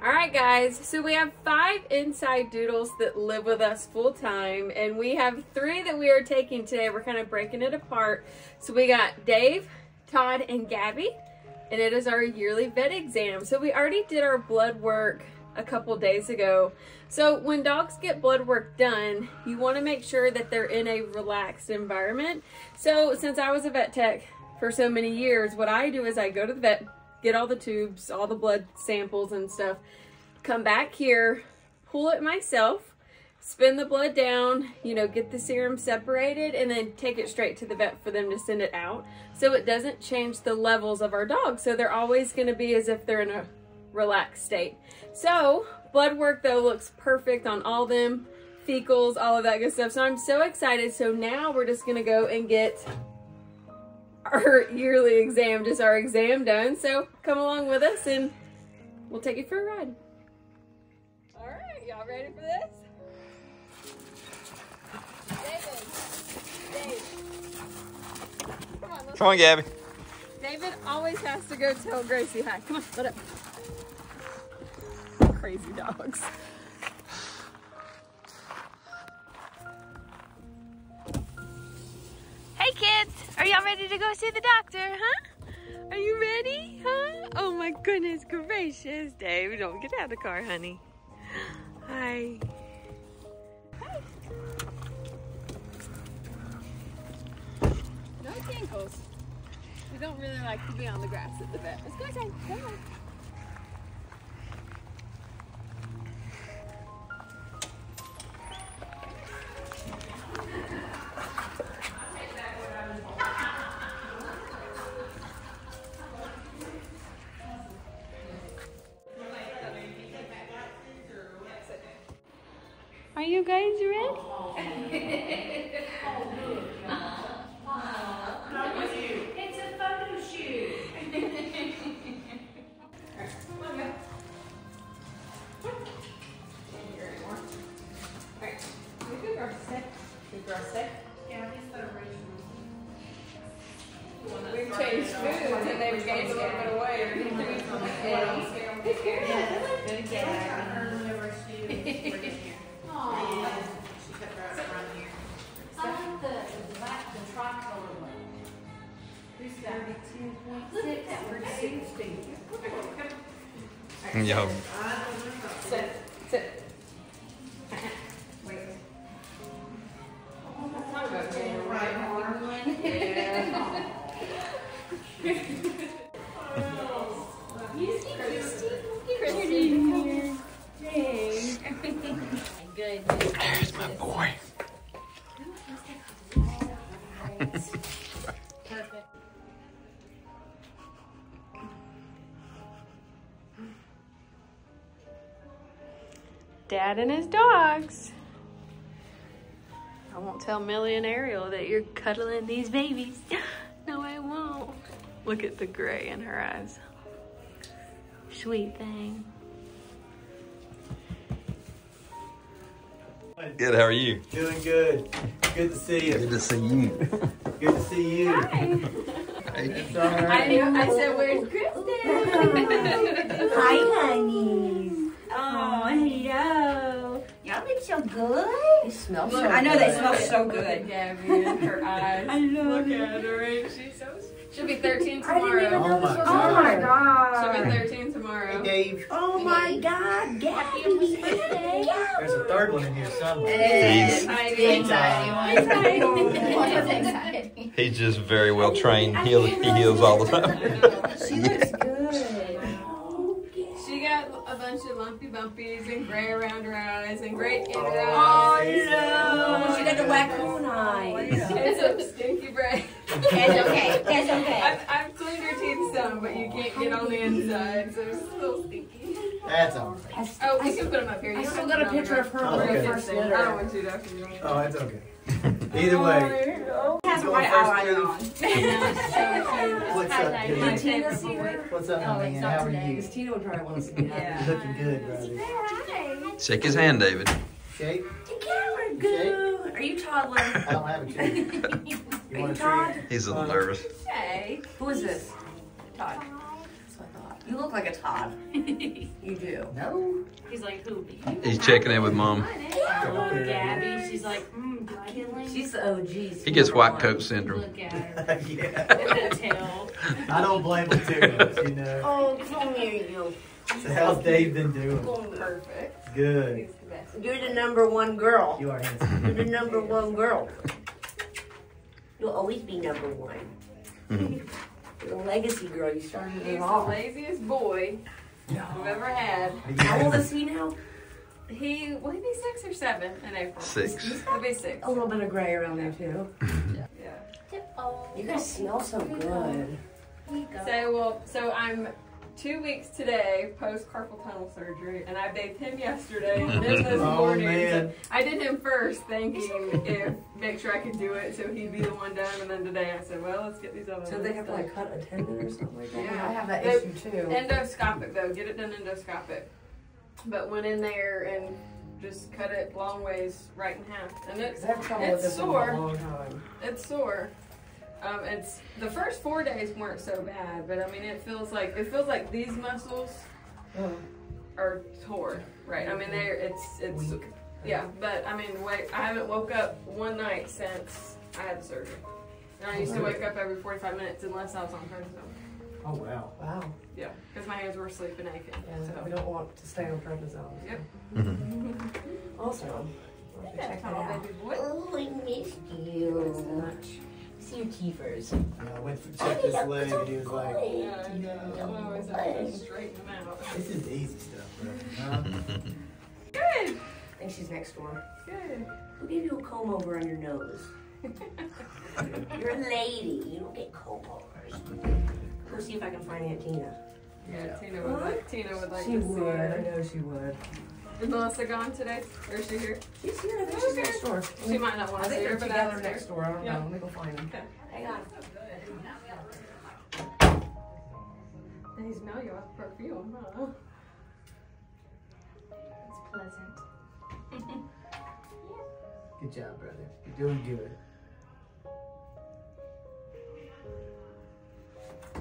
Alright guys, so we have 5 inside doodles that live with us full time, and we have 3 that we are taking today. We're kind of breaking it apart. So we got Dave, Todd, and Gabby, and it is our yearly vet exam. So we already did our blood work a couple days ago. So when dogs get blood work done, you want to make sure that they're in a relaxed environment. So since I was a vet tech for so many years, what I do is I go to the vet, get all the tubes, all the blood samples and stuff, come back here, pull it myself, spin the blood down, you know, get the serum separated, and then take it straight to the vet for them to send it out. So it doesn't change the levels of our dogs. So they're always going to be as if they're in a relaxed state. So blood work though looks perfect on all them, fecals, all of that good stuff. So I'm so excited. So now we're just going to go and get our yearly exam, just our exam done. So come along with us and we'll take you for a ride. All right, y'all ready for this? David. Come on, Gabby. David always has to go tell Gracie hi. Come on, let up. Crazy dogs. Hey kids, are y'all ready to go see the doctor, huh? Are you ready, huh? Oh my goodness gracious. Dave, don't get out of the car, honey. Hi. Hi. No ankles. We don't really like to be on the grass at the vet. Let's go inside. Go on. Are you guys ready? It's a photo shoot. We've changed foods and they've gained a little bit of weight. I like the black, the tricolor one. Who's got 32.6? Yo. Sit, sit. Wait. Right arm one. Good. There's my boy. Perfect. Dad and his dogs. I won't tell Millie and Ariel that you're cuddling these babies. No, I won't. Look at the gray in her eyes. Sweet thing. Good, how are you? Doing good. Good to see you. Good to see you. Good to see you. Hi. It's all right. I said, where's Kristen? Hi, honeys. Oh, hello. Y'all look so good. They smell so good. I know they smell so good. Gabby and her eyes. I love Look it. at her. Ain't she so She'll be 13 I didn't even tomorrow. know this was Oh on. my She'll be God. 13 tomorrow. Hey, Dave. Oh my God, Gabby. There's a third one in here somewhere. He's- Anxiety. He's just very well trained. He heals all the time. She looks good. She got a bunch of lumpy bumpies and gray around her eyes and gray in her Oh eyes. no. She got the raccoon eyes. It's a stinky brain. That's okay. That's okay. I've cleaned her teeth some, but you can't get on the inside, so it's still stinky. That's all right. Oh, we can put them up here. You I don't still have got to a put picture them of her Oh, with okay. her first I litter. don't want you to have to do it. Oh, it's okay. Either way. She has a white eyeliner on. What's up, Did dude? Tina see her? What's up, Oh, man? it's How not are today. you? Because Tina will probably want to see it. You're looking good, brother. Shake his hand, David. Shake? The camera good. Are you toddler? I don't have a treat. You Are you want a Todd? treat? He's a little nervous. Hey. Who is this? Todd. You look like a Todd. You do. No. He's like, who? He's checking in with Mom. Oh, Gabby. She's like, do I get lazy? She's the OG. He gets white coat syndrome. Look at her. Yeah. That tail. I don't blame him too much, you know. Oh, come here, you. So how's Dave been doing? Perfect. Good. He's the best. You're the #1 girl. You are handsome. You're the #1 girl. You'll always be #1. You're a legacy girl. You started He's it the all. laziest boy I've ever had. How old is he now? Will he be 6 or 7 in April? 6. He'll be 6. A little bit of gray around there too. Yeah. You guys smell so good. So I'm 2 weeks today post carpal tunnel surgery, and I bathed him yesterday. And then this morning, man. so I did him first, thinking make sure I could do it, so he'd be the one done. And then today I said, well, let's get these other. So they have to like cut a tendon or something like that. Yeah. I have that They- issue too. Endoscopic though, get it done endoscopic. But went in there and just cut it long ways right in half, and Because I have trouble with it's this one for sore. a long time. It's sore. It's the first 4 days weren't so bad, but I mean it feels like these muscles Oh. are tore, right? I mean it's yeah, but I mean I haven't woke up one night since I had the surgery. And I used to wake up every 45 minutes unless I was on prednisone. Oh, wow. Wow. Yeah, because my hands were asleep and aching. Yeah, So. we don't want to stay on prednisone. Yep. Awesome. I'll have to check that out. Baby boy. Oh, I missed you. See your keepers. I went to check this leg and he was like, Yeah, I know. I always have to straighten them out. this is easy stuff, bro. Huh? Good. I think she's next door. Good. Who gave you a comb over on your nose? You're a lady. You don't get comb overs. We'll see if I can find Aunt Tina. Yeah, Tina would like She to see would. I her. know she would. Is Melissa gone today? Or is she here? She's here. I think she's next door. She might not want I to think see her, they're but together that's next door. I don't Yeah. know. Let me go find them. Okay. Hang on. They smell you with perfume, huh? It's pleasant. Good job, brother. You're doing good.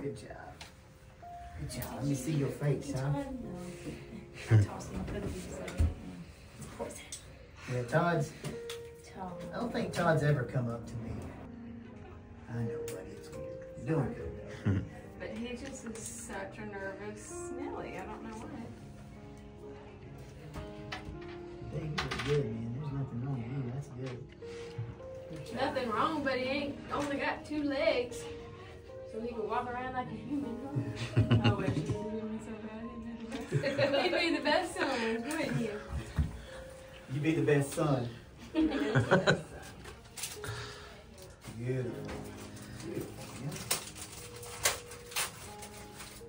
Good job. Good job. Let me see your face, huh? I tossed him. But he's like, poison. Yeah, Todd's. Tell him. I don't think Todd's ever come up to me. I know, buddy. It's weird. You're doing good, though. But he just is such a nervous Nelly. I don't know why. Dang, you look good, man. There's nothing wrong with you. That's good. Nothing wrong, but he ain't only got 2 legs. So he can walk around like a human. I wish he was a human so bad. He'd be the best son, wouldn't you? You be the best son. Beautiful. Beautiful. Yeah.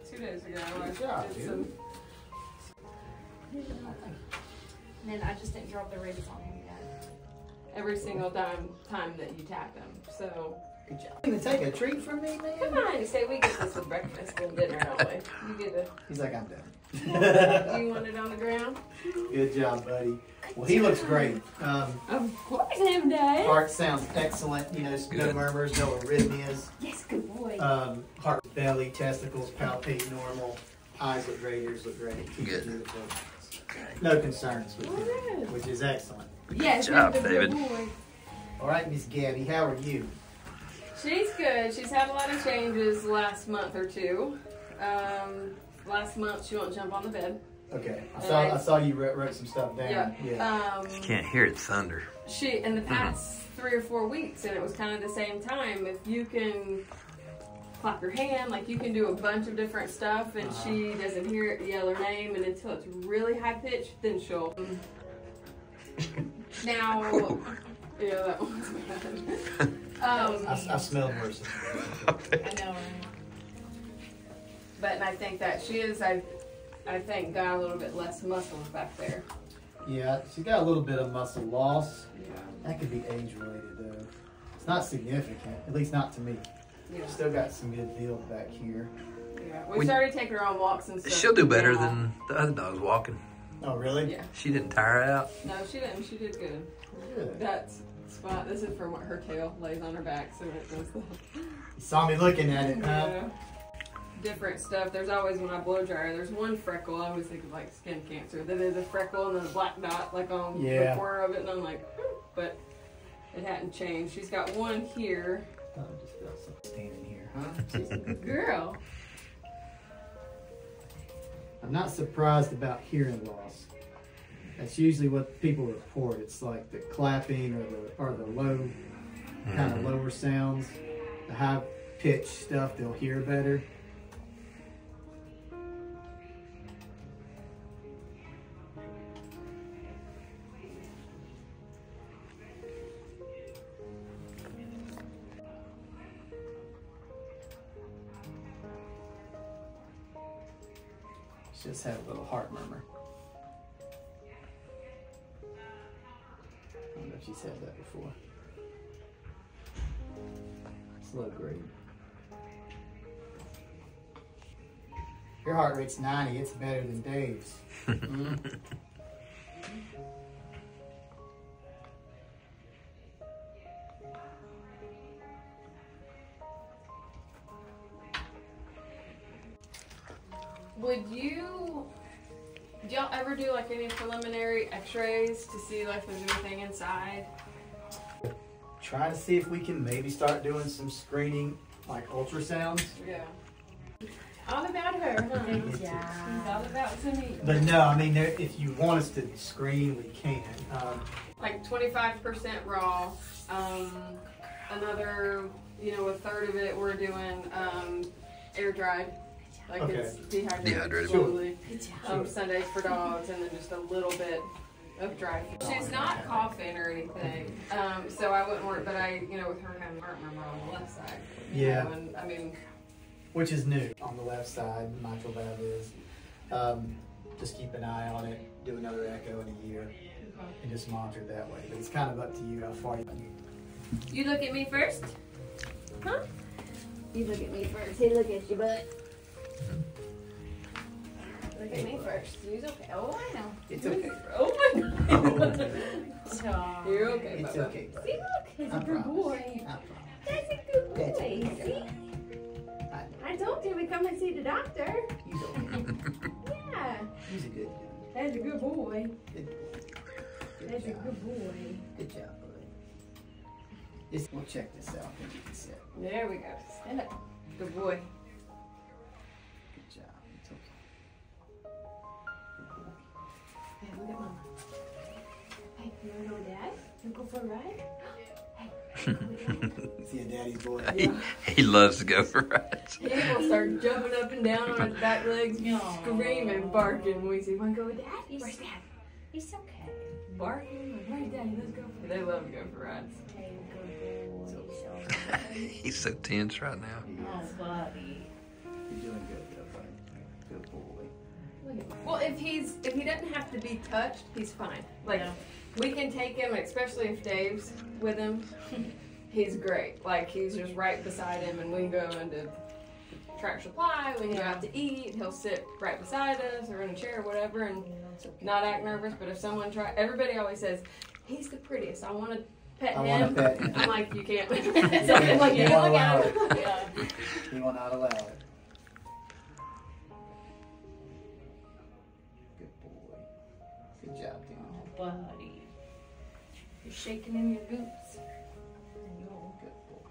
2 days ago, I Good job, did dude. some. And then I just didn't drop the rabies on him yet. Every single time that you tap him. So Good job. You gonna take a treat from me, come man? on, say we get this with breakfast and dinner, don't we? You get He's like, I'm done. it. You want it on the ground? Good job, buddy. Well, he looks great. Of course, him does. Heart sounds excellent. You know, no Good. murmurs, no arrhythmias. Yes, good boy. Heart, belly, testicles palpate normal. Eyes look great. Ears look great. Teeth Good. beautiful. No concerns with him, Good. which is excellent. Yes, Good job, he's a good David. boy. All right, Miss Gabby, how are you? She's good. She's had a lot of changes the last month or 2. Last month she won't jump on the bed. Okay, I saw you wrote some stuff down. Yeah. You can't hear it thunder. She in the past 3 or 4 weeks, and it was kind of the same time. If you can clap your hand, like you can do a bunch of different stuff, and she doesn't hear it, yell her name, and until it's really high pitched, then she'll. Now, yeah, that one's bad. I smell worse. I know. But I think that she is. I think got a little bit less muscle back there. Yeah, she's got a little bit of muscle loss. Yeah. That could be age related though. It's not significant, at least not to me. Yeah. Still got some good build back here. Yeah. We started taking her on walks and stuff. She'll do better now. than the other dogs walking. Oh, really? Yeah. She didn't tire out. No, she didn't. She did good. Good. That's spot. This is from what her tail lays on her back, so it goes. You saw me looking at it, huh? Yeah. different stuff. There's always, when I blow dry her, there's one freckle. I always think of like skin cancer. Then there's a freckle and then a black dot like on the corner of it, and I'm like, but it hadn't changed. She's got one here. I just felt something standing here, huh? She's a good girl. I'm not surprised about hearing loss. That's usually what people report. It's like the clapping or the low, kind of lower sounds, the high pitched stuff they'll hear better. Just had a little heart murmur. I don't know if she's had that before. Slow grade. Your heart rate's 90. It's better than Dave's. Did y'all ever do like any preliminary x-rays to see like if there's anything inside? Trying to see if we can maybe start doing some screening, like ultrasounds. Yeah. All about her, huh? She's all about to me. But no, I mean, if you want us to screen, we can. Like 25% raw. Another, a third of it we're doing air dried. Like it's dehydrated slowly. Sundays for dogs, and then just a little bit of dry food. She's not coughing or anything, so I wouldn't worry. But with her having heartworm on the left side, and I mean, which is new on the left side. The mitral valve is. Just keep an eye on it. Do another echo in a year, and just monitor it that way. But it's kind of up to you how far you. You look at me first, huh? You look at me first. Hey, look at your butt. Look at me first. You're okay. Oh, I know. It's okay. Oh my God. You're okay. It's Bubba. okay, buddy. See, look, he's a good promise. boy. I promise. That's a good boy. That's okay. See? I told you we come and see the doctor. He's okay. Yeah. He's a good dude. That's a good boy. Good boy. That's a good boy. Good job, buddy. We'll check this out. Then you can sit. There we go. Stand up. Good boy. Good job. It's okay. Hey, look at Mama. Hey, you wanna go with Dad? You go for a ride? See a daddy's boy. He loves to go for rides. He will start jumping up and down on his back legs, screaming, barking. We see, wanna go with Dad? Where's Dad? He's okay. Barking, where's Daddy? Let's go. They love to go for rides. Hey, good boy. He's so tense right now. Oh, buddy. You're doing good, though, buddy. Good boy. Well, if he doesn't have to be touched, he's fine. Like, we can take him, especially if Dave's with him. He's great. Like, he's just right beside him, and we can go into Tractor Supply, we can go out to eat, he'll sit right beside us or in a chair or whatever and not act nervous. But if someone everybody always says, he's the prettiest, I want to pet him. I'm like, you can't. So I'm like, you look at him. He will not allow it. Good boy. Good job, Tim. Oh, buddy. You're shaking in your boots. Good boy.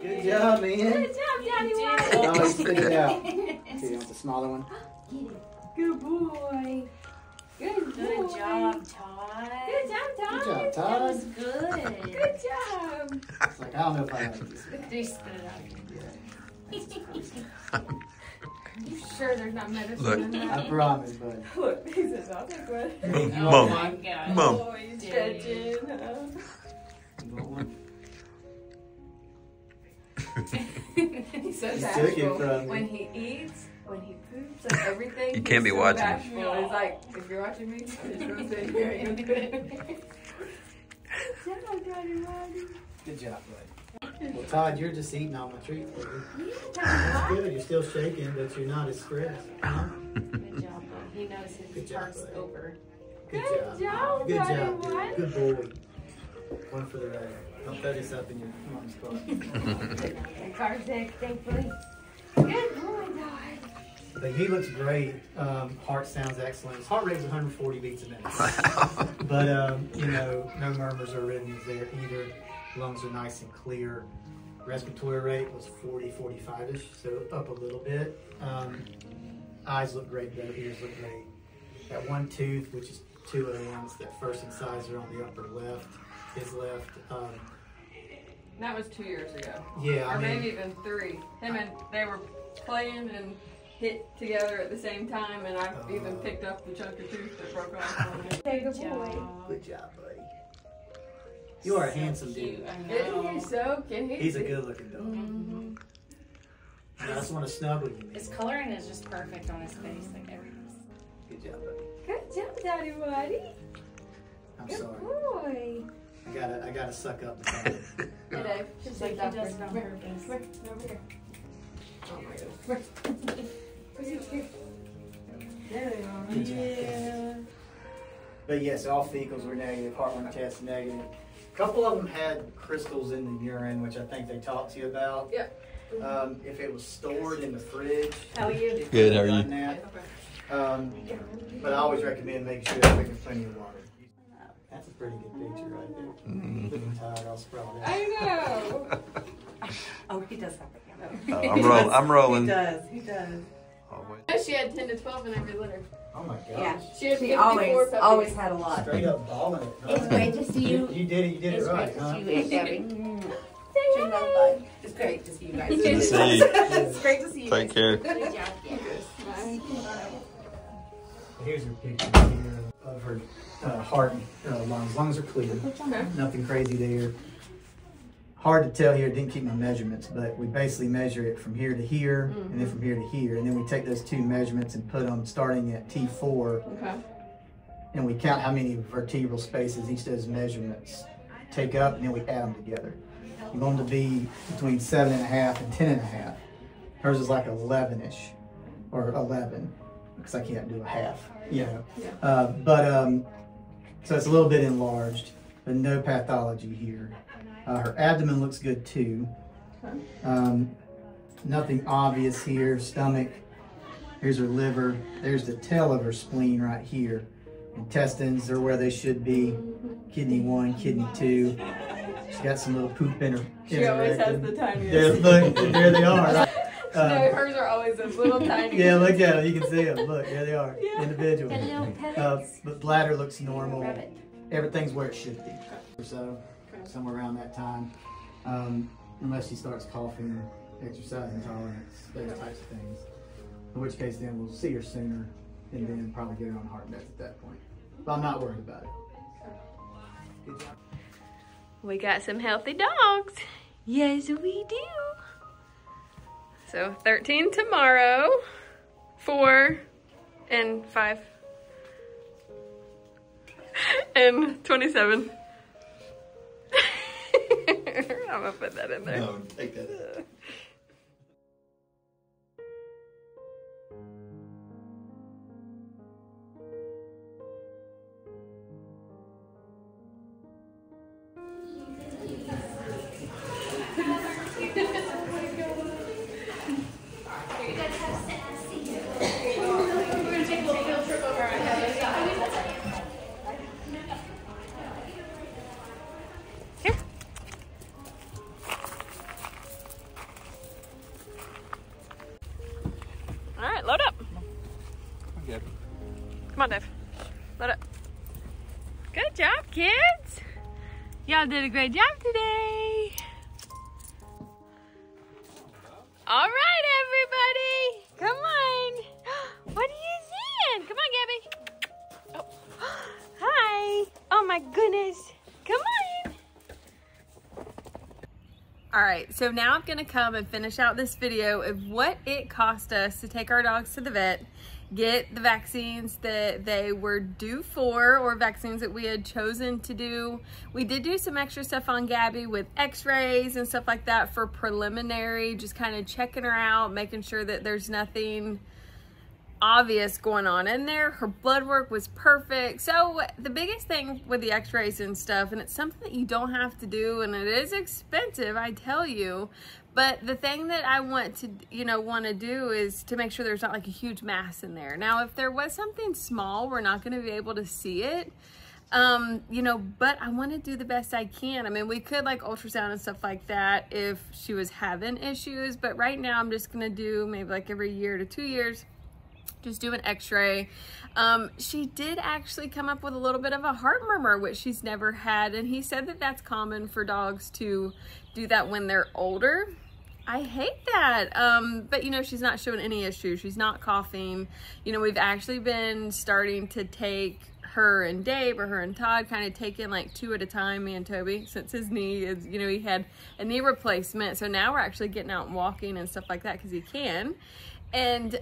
Good job, man. Good job, Daddy. Oh, he's spit it out. See, you want the smaller one? Good boy. Good job, Todd. Good job, Todd. Good job, Todd. That was good. Good job. It's like, I don't know if I like this. They spit it out. You sure there's not medicine Look. in that? I promise, bud. Look, he says, I'll take one. Mom. God. Mom. Oh, he's stretching. You want one? He's so He took it bashful. from me. When he eats, when he poops, like everything. You can't he's be so watching. bashful. It's like, if you're watching me, I'm just going to sit here and do it. Good job, bud. Well, Todd, you're just eating all my treats, baby. That's good. You're still shaking, but you're not as stressed. Huh? Good job, bud. He knows Good his job, part's buddy. over. Good Good job. job, Good buddy, job, boy. dude. Good boy. One for the road. Don't throw this up in your mom's car. The car's sick, thankfully. Good boy, Todd. But he looks great. Heart sounds excellent. His heart rate is 140 beats a minute. But, you know, no murmurs or arrhythmias there either. Lungs are nice and clear. Respiratory rate was 40, 45-ish, so up a little bit. Eyes look great, their ears look great. That one tooth, which is 2 other ones, that first incisor on the upper left, his left. That was 2 years ago. Yeah, Or maybe even 3. Him and they were playing and hit together at the same time, and I even picked up the chunk of tooth that broke off. Good boy. Good job, buddy. You are a handsome dude. Isn't he so cute? He's a good-looking dog. And I just want to snuggle you, man. His coloring is just perfect on his face, like everything. Good job, buddy. Good job, Daddy Buddy. I'm Good sorry. boy. I gotta suck up the time. Hey, Dave. Just like he does it on purpose. Come here, over here. Oh my goodness. Come here. Where's he? There they are. Good job. Yeah. But yes, all fecals were negative, heartworm test negative. A couple of them had crystals in the urine, which I think they talked to you about. Yep. If it was stored in the fridge. How are you? Good, how are you? But I always recommend making sure they're drinking plenty of water. That's a pretty good picture right there. Looking tired, all sprawled out. I know. Oh, he does have it. I'm rolling. He does. He does. Always. She had 10 to 12 in every litter. Oh my gosh. Yeah. She had She 54 puppies. always had a lot. Straight up balling it. Huh? It's great to see you. You did it It's right, great huh? to see you, Gabby. Dream love, bud. It's great to see you guys. Good to see you. It's great to see you Take guys. care. Good job, Gabby. Here's her picture here of her heart and lungs. Lungs are clear. Okay. Nothing crazy there. Hard to tell here, didn't keep my measurements, but we basically measure it from here to here, and then from here to here, and then we take those 2 measurements and put them starting at T4, Okay. and we count how many vertebral spaces each of those measurements take up, and then we add them together. I'm going to be between 7.5 and 10.5. Hers is like 11-ish, or 11, because I can't do a half, you know. Yeah. So it's a little bit enlarged, but no pathology here. Her abdomen looks good too. Nothing obvious here. Stomach. Here's her liver. There's the tail of her spleen right here. Intestines are where they should be. Kidney 1, kidney 2. She's got some little poop in her. She always has the tiniest. There, look, there they are. Right? No, hers are always those little tiny. Yeah, look at them. You can see them. Look, there they are. Yeah. Individual. Got little pellets. But bladder looks normal. Rabbit. Everything's where it should be. So, somewhere around that time. Unless she starts coughing, exercise intolerance, those types of things. In which case then we'll see her sooner and then probably get her on heart meds at that point. But I'm not worried about it. Good job. We got some healthy dogs. Yes, we do. So 13 tomorrow, 4 and 5 and 27. I'm gonna put that in there. No, take that out. All right, load up. Good. Come on, Dave. Load up. Good job, kids. Y'all did a great job today. All right, everybody. Come on. What are you seeing? Come on, Gabby. Oh. Hi. Oh, my goodness. Come on. All right, so now I'm gonna come and finish out this video of what it cost us to take our dogs to the vet, get the vaccines that they were due for, or vaccines that we had chosen to do. We did do some extra stuff on Gabby with x-rays and stuff like that for preliminary, just kind of checking her out, making sure that there's nothing obvious going on in there. Her blood work was perfect. So the biggest thing with the x-rays and stuff, and it's something that you don't have to do, and it is expensive, I tell you, but the thing that I want to, want to do is to make sure there's not like a huge mass in there. Now, if there was something small, we're not going to be able to see it. But I want to do the best I can. I mean, we could like ultrasound and stuff like that if she was having issues, but right now I'm just going to do maybe like every year to 2 years, just do an x-ray. She did actually come up with a little bit of a heart murmur, which she's never had. And he said that that's common for dogs to do that when they're older. I hate that. But she's not showing any issues. She's not coughing. We've actually been starting to take her and Dave, or her and Todd, kind of taking like 2 at a time, me and Toby, since his knee is, he had a knee replacement. So now we're actually getting out and walking and stuff like that because he can. And,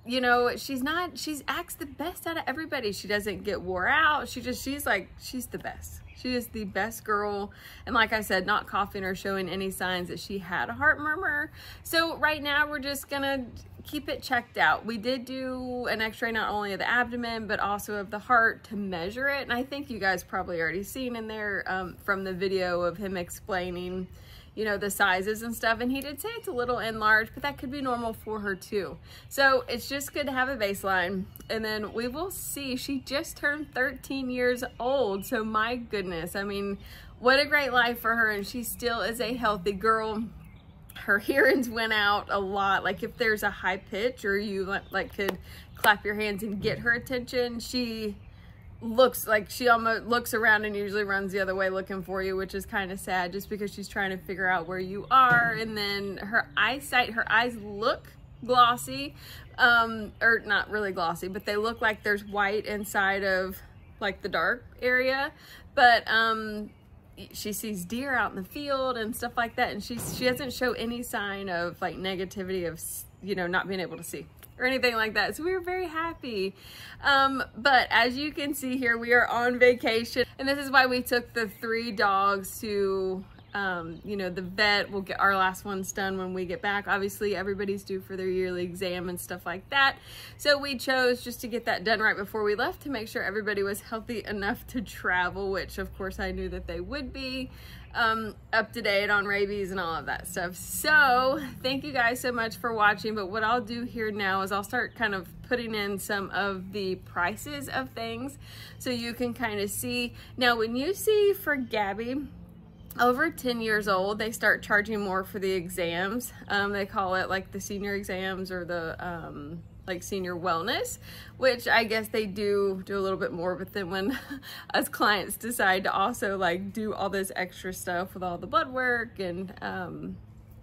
she acts the best out of everybody. She doesn't get wore out. She's the best. She is the best girl. And like I said, not coughing or showing any signs that she had a heart murmur. So right now we're just gonna keep it checked out. We did do an x-ray not only of the abdomen, but also of the heart to measure it. And I think you guys probably already seen in there from the video of him explaining, the sizes and stuff. And he did say it's a little enlarged, but that could be normal for her too. So it's just good to have a baseline. And then we will see. She just turned 13 years old. So my goodness, I mean, what a great life for her. And she still is a healthy girl. Her hearings went out a lot. Like if there's a high pitch or you like could clap your hands and get her attention, she looks like she almost looks around and usually runs the other way looking for you, which is kind of sad just because she's trying to figure out where you are. And then her eyesight, her eyes look glossy, or not really glossy, but they look like there's white inside of like the dark area. But she sees deer out in the field and stuff like that, and she doesn't show any sign of like negativity of not being able to see or anything like that. So we were very happy. But as you can see here, we are on vacation, and this is why we took the 3 dogs to the vet. We'll get our last ones done when we get back. Obviously everybody's due for their yearly exam and stuff like that, so we chose just to get that done right before we left to make sure everybody was healthy enough to travel, which of course I knew that they would be, up to date on rabies and all of that stuff. So thank you guys so much for watching. But what I'll do here now is I'll start kind of putting in some of the prices of things so you can kind of see. Now when you see for Gabby over 10 years old, they start charging more for the exams. They call it like the senior exams or the like senior wellness, which I guess they do a little bit more. But then when us clients decide to also like do all this extra stuff with all the blood work and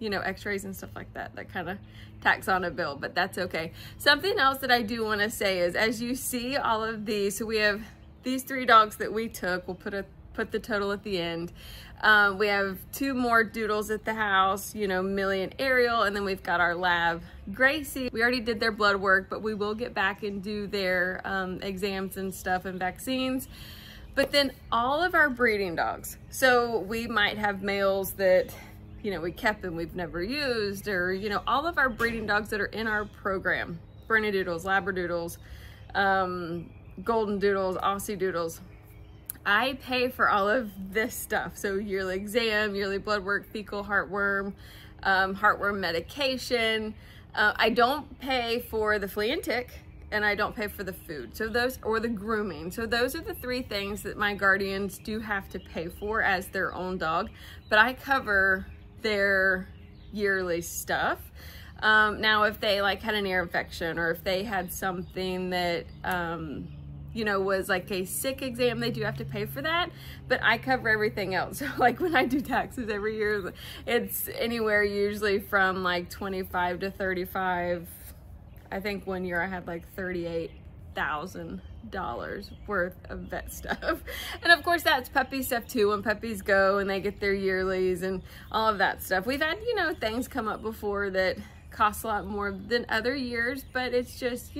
x-rays and stuff like that, that kind of tacks on a bill, but that's okay. Something else that I do want to say is, as you see all of these, so we have these 3 dogs that we took. We'll put the total at the end. We have 2 more doodles at the house, Millie and Ariel, and then we've got our lab, Gracie. We already did their blood work, but we will get back and do their exams and stuff and vaccines. But then all of our breeding dogs. So we might have males that, we kept and we've never used, or, all of our breeding dogs that are in our program, Bernedoodles, Labradoodles, Goldendoodles, Aussie Doodles. I pay for all of this stuff. So yearly exam, yearly blood work, fecal heartworm, heartworm medication. I don't pay for the flea and tick, and I don't pay for the food. So those, or the grooming. So those are the 3 things that my guardians do have to pay for as their own dog, but I cover their yearly stuff. Now if they like had an ear infection, or if they had something that was like a sick exam, they do have to pay for that, but I cover everything else. So like when I do taxes every year, it's anywhere usually from like 25 to 35. I think one year I had like $38,000 worth of vet stuff. And of course that's puppy stuff too, when puppies go and they get their yearlies and all of that stuff. We've had, things come up before that cost a lot more than other years, but it's just,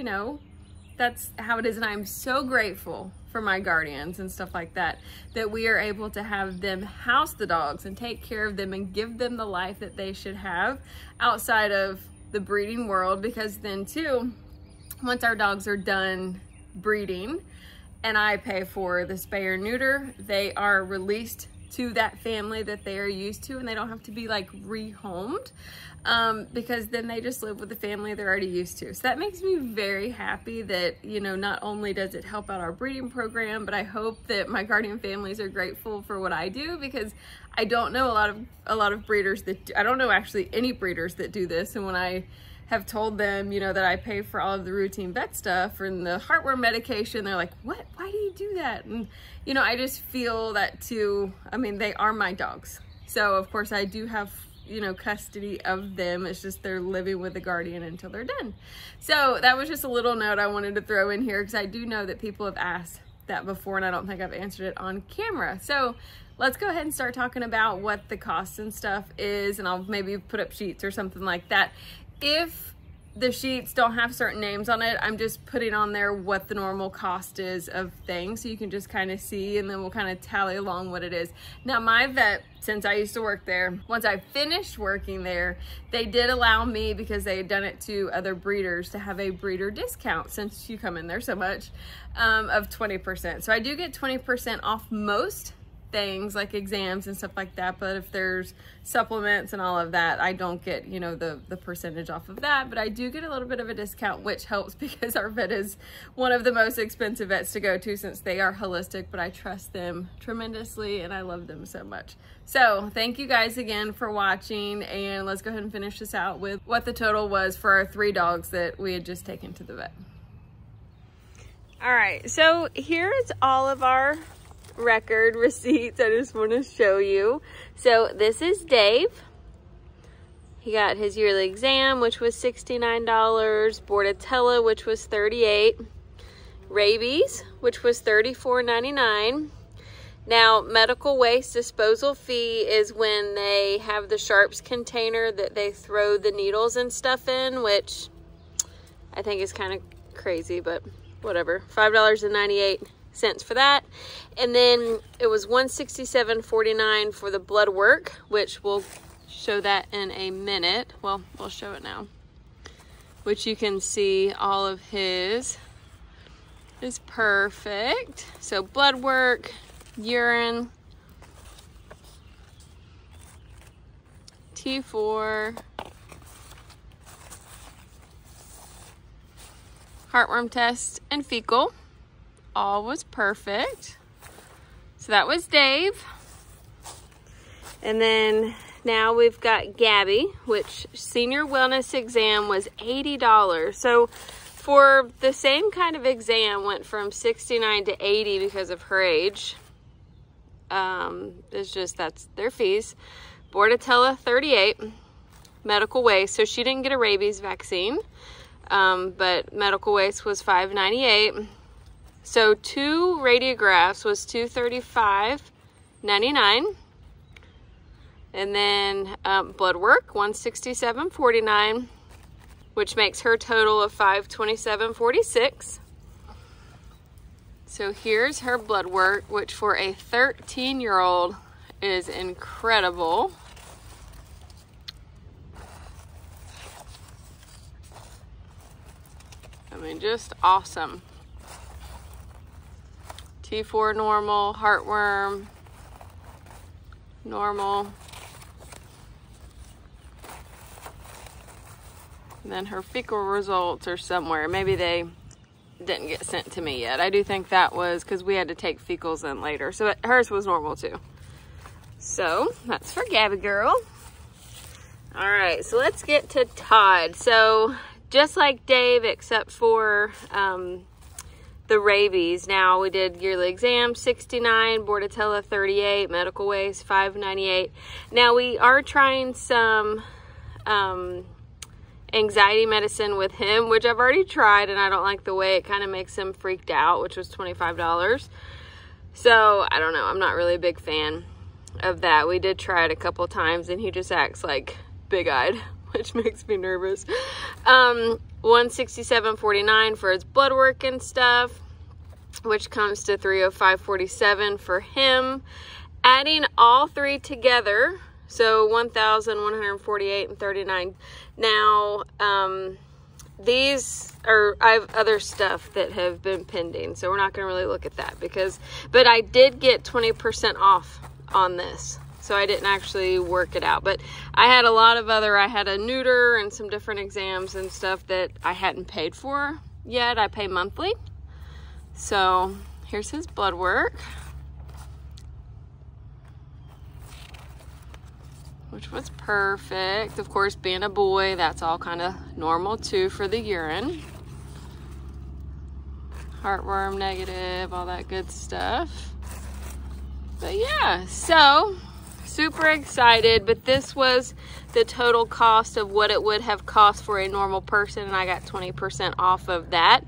that's how it is. And I'm so grateful for my guardians and stuff like that, that we are able to have them house the dogs and take care of them and give them the life that they should have outside of the breeding world. Because then too, once our dogs are done breeding and I pay for the spay or neuter, they are released to that family that they are used to, and they don't have to be like rehomed, because then they just live with the family they're already used to. So that makes me very happy that, you know, not only does it help out our breeding program, but I hope that my guardian families are grateful for what I do, because I don't know a lot of breeders that I don't know actually any breeders that do this. And when I have told them, you know, that I pay for all of the routine vet stuff and the heartworm medication, they're like, what? Why do you do that? And, you know, I just feel that too. I mean, they are my dogs. So, of course, I do have, you know, custody of them. It's just they're living with the guardian until they're done. So that was just a little note I wanted to throw in here, because I do know that people have asked that before, and I don't think I've answered it on camera. So let's go ahead and start talking about what the cost and stuff is, and I'll maybe put up sheets or something like that. If the sheets don't have certain names on it, I'm just putting on there what the normal cost is of things, so you can just kind of see, and then we'll kind of tally along what it is. Now, my vet, since I used to work there, once I finished working there, they did allow me, because they had done it to other breeders, to have a breeder discount, since you come in there so much, of 20%. So I do get 20% off most things like exams and stuff like that, but if there's supplements and all of that, I don't get, you know, the percentage off of that, but I do get a little bit of a discount, which helps, because our vet is one of the most expensive vets to go to, since they are holistic, but I trust them tremendously and I love them so much. So thank you guys again for watching, and let's go ahead and finish this out with what the total was for our 3 dogs that we had just taken to the vet. All right, so here's all of our record receipts. I just want to show you. So this is Dave. He got his yearly exam, which was $69, Bordetella, which was $38, rabies, which was $34.99. Now, medical waste disposal fee is when they have the sharps container that they throw the needles and stuff in, which I think is kind of crazy, but whatever. $5.98 for that. And then it was $167.49 for the blood work, which we'll show that in a minute. Well, we'll show it now, which you can see all of his is perfect. So blood work, urine, T4, heartworm test, and fecal. All was perfect. So that was Dave. And then now we've got Gabby, which senior wellness exam was $80. So for the same kind of exam, went from $69 to $80 because of her age. It's just, that's their fees. Bordetella, $38. Medical waste, so she didn't get a rabies vaccine, but medical waste was $5.98. So 2 radiographs was $235.99. And then blood work, $167.49, which makes her total of $527.46. So here's her blood work, which for a 13-year-old is incredible. I mean, just awesome. T4 normal, heartworm normal. And then her fecal results are somewhere. Maybe they didn't get sent to me yet. I do think that was because we had to take fecals in later. So hers was normal too. So that's for Gabby girl. All right, so let's get to Todd. So just like Dave, except for the rabies. Now we did yearly exam, $69, Bordetella, $38, medical waste, $5.98. Now we are trying some anxiety medicine with him, which I've already tried, and I don't like the way it kind of makes him freaked out, which was $25. So I don't know, I'm not really a big fan of that. We did try it a couple times, and he just acts like big-eyed, which makes me nervous. $167.49 for his blood work and stuff, which comes to $305.47 for him. Adding all 3 together, so $1,148.39. Now, these are, I have other stuff that have been pending, so we're not going to really look at that but I did get 20% off on this. So I didn't actually work it out, but I had a lot of I had a neuter and some different exams and stuff that I hadn't paid for yet. I pay monthly. So here's his blood work, which was perfect. Of course, being a boy, that's all kind of normal too for the urine. Heartworm negative, all that good stuff. But yeah, so super excited, but this was the total cost of what it would have cost for a normal person, and I got 20% off of that.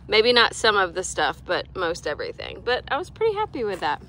Maybe not some of the stuff, but most everything. But I was pretty happy with that.